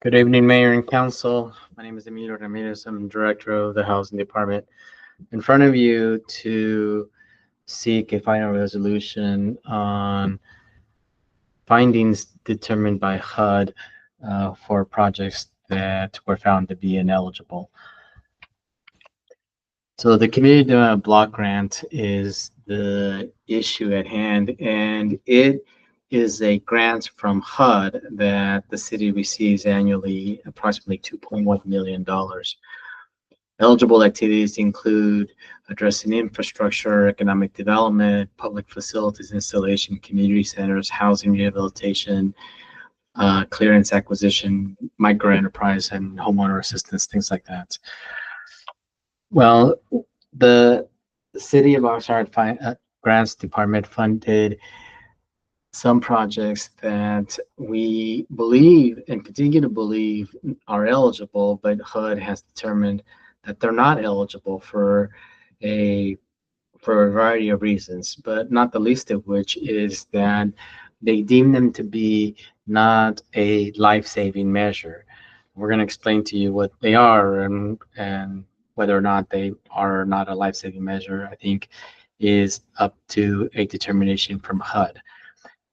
Good evening, Mayor and Council. My name is Emilio Ramirez. I'm Director of the Housing Department. In front of you to seek a final resolution on findings determined by HUD for projects that were found to be ineligible. So the community development block grant is the issue at hand, and it is a grant from HUD that the city receives annually, approximately $2.1 million. Eligible activities include addressing infrastructure, economic development, public facilities installation, community centers, housing rehabilitation, clearance acquisition, micro enterprise, and homeowner assistance, things like that. Well, the City of Oxnard Grants Department funded some projects that we believe and continue to believe are eligible, but HUD has determined that they're not eligible a for a variety of reasons, but not the least of which is that they deem them to be not a life-saving measure. We're going to explain to you what they are and whether or not they are not a life-saving measure, I think, is up to a determination from HUD.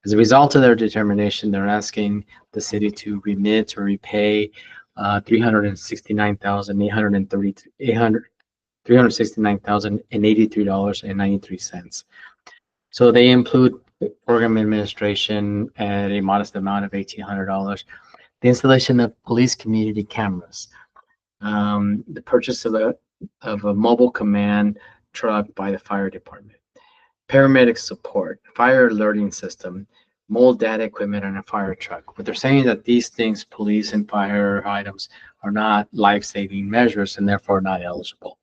As a result of their determination, they're asking the city to remit or repay $369,083.93. So they include program administration at a modest amount of $1,800, the installation of police community cameras, the purchase of a mobile command truck by the fire department, paramedic support, fire alerting system, mold data equipment, and a fire truck. But they're saying that these things, police and fire items, are not life-saving measures and therefore not eligible.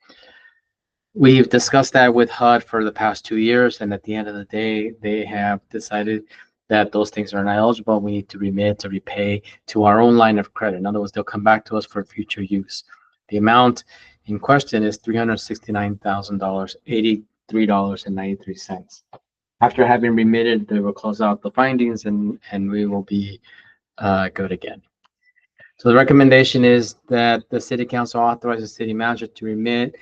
We've discussed that with HUD for the past 2 years, and at the end of the day, they have decided that those things are not eligible. We need to remit or repay to our own line of credit. In other words, they'll come back to us for future use. The amount in question is $369,000, $83.93. After having remitted, they will close out the findings and we will be good again. So the recommendation is that the City Council authorize the City Manager to remit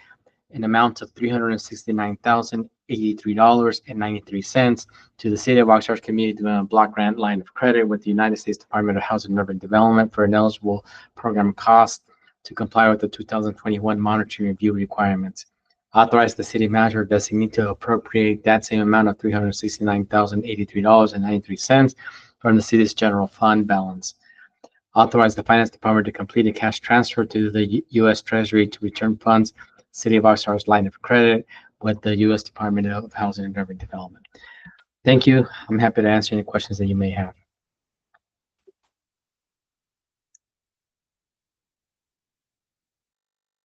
an amount of $369,083.93 to the City of Oxnard Community Development Block Grant line of credit with the United States Department of Housing and Urban Development for ineligible program costs to comply with the 2021 monitoring review requirements. Authorize the city manager designate to appropriate that same amount of $369,083.93 from the city's general fund balance. Authorize the finance department to complete a cash transfer to the U.S. Treasury to return funds City of Oxnard's line of credit with the U.S. Department of Housing and Urban Development. Thank you. I'm happy to answer any questions that you may have.